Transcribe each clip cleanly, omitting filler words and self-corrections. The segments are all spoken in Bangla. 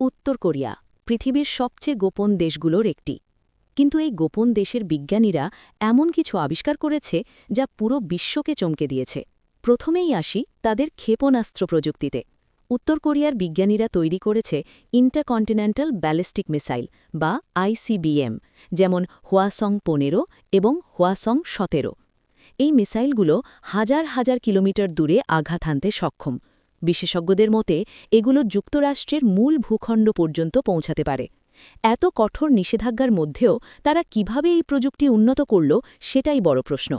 উত্তর কোরিয়া পৃথিবীর সবচেয়ে গোপন দেশগুলোর একটি। কিন্তু এই গোপন দেশের বিজ্ঞানীরা এমন কিছু আবিষ্কার করেছে যা পুরো বিশ্বকে চমকে দিয়েছে। প্রথমেই আসি তাদের ক্ষেপণাস্ত্র প্রযুক্তিতে। উত্তর কোরিয়ার বিজ্ঞানীরা তৈরি করেছে ইন্টারকন্টিনেন্টাল ব্যালিস্টিক মিসাইল বা আইসিবিএম, যেমন হোয়াসং ১৫ এবং হোয়াসং ১৭। এই মিসাইলগুলো হাজার হাজার কিলোমিটার দূরে আঘাত হানতে সক্ষম। বিশেষজ্ঞদের মতে এগুলো যুক্তরাষ্ট্রের মূল ভূখণ্ড পর্যন্ত পৌঁছাতে পারে। এত কঠোর নিষেধাজ্ঞার মধ্যেও তারা কিভাবে এই প্রযুক্তি উন্নত করল, সেটাই বড় প্রশ্ন।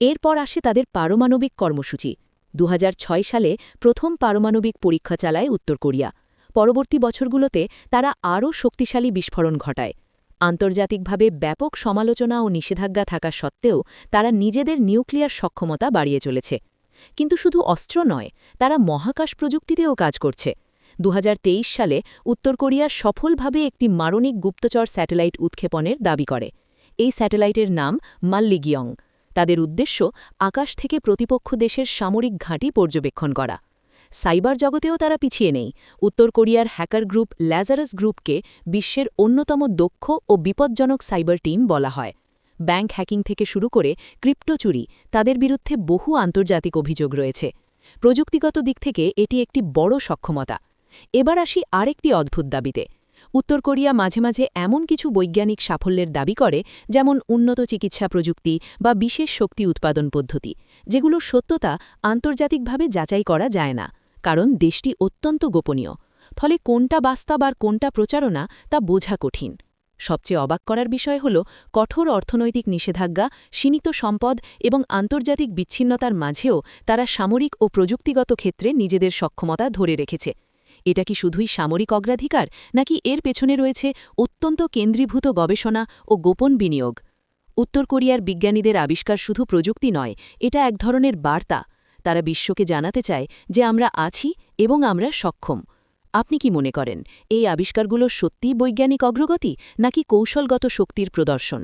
এরপর আসে তাদের পারমাণবিক কর্মসূচি। ২০০৬ সালে প্রথম পারমাণবিক পরীক্ষা চালায় উত্তর কোরিয়া। পরবর্তী বছরগুলোতে তারা আরও শক্তিশালী বিস্ফোরণ ঘটায়। আন্তর্জাতিকভাবে ব্যাপক সমালোচনা ও নিষেধাজ্ঞা থাকা সত্ত্বেও তারা নিজেদের নিউক্লিয়ার সক্ষমতা বাড়িয়ে চলেছে। কিন্তু শুধু অস্ত্র নয়, তারা মহাকাশ প্রযুক্তিতেও কাজ করছে। ২০২৩ সালে উত্তর কোরিয়া সফলভাবে একটি মারণিক গুপ্তচর স্যাটেলাইট উৎক্ষেপণের দাবি করে। এই স্যাটেলাইটের নাম মাল্লিগিয়ং। তাদের উদ্দেশ্য আকাশ থেকে প্রতিপক্ষ দেশের সামরিক ঘাঁটি পর্যবেক্ষণ করা। সাইবার জগতেও তারা পিছিয়ে নেই। উত্তর কোরিয়ার হ্যাকার গ্রুপ ল্যাজারাস গ্রুপকে বিশ্বের অন্যতম দক্ষ ও বিপজ্জনক সাইবার টিম বলা হয়। ব্যাংক হ্যাকিং থেকে শুরু করে ক্রিপ্টো চুরি, তাদের বিরুদ্ধে বহু আন্তর্জাতিক অভিযোগ রয়েছে। প্রযুক্তিগত দিক থেকে এটি একটি বড় সক্ষমতা। এবার আসি আরেকটি অদ্ভুত দাবিতে। উত্তর কোরিয়া মাঝে মাঝে এমন কিছু বৈজ্ঞানিক সাফল্যের দাবি করে, যেমন উন্নত চিকিৎসা প্রযুক্তি বা বিশেষ শক্তি উৎপাদন পদ্ধতি, যেগুলোর সত্যতা আন্তর্জাতিকভাবে যাচাই করা যায় না, কারণ দেশটি অত্যন্ত গোপনীয়। ফলে কোনটা বাস্তব আর কোনটা প্রচারণা তা বোঝা কঠিন। সবচেয়ে অবাক করার বিষয় হল কঠোর অর্থনৈতিক নিষেধাজ্ঞা, সীমিত সম্পদ এবং আন্তর্জাতিক বিচ্ছিন্নতার মাঝেও তারা সামরিক ও প্রযুক্তিগত ক্ষেত্রে নিজেদের সক্ষমতা ধরে রেখেছে। এটা কি শুধুই সামরিক অগ্রাধিকার, নাকি এর পেছনে রয়েছে অত্যন্ত কেন্দ্রীভূত গবেষণা ও গোপন বিনিয়োগ? উত্তর কোরিয়ার বিজ্ঞানীদের আবিষ্কার শুধু প্রযুক্তি নয়, এটা এক ধরনের বার্তা। তারা বিশ্বকে জানাতে চায় যে আমরা আছি এবং আমরা সক্ষম। আপনি কি মনে করেন, এই আবিষ্কারগুলো সত্যিই বৈজ্ঞানিক অগ্রগতি নাকি কৌশলগত শক্তির প্রদর্শন?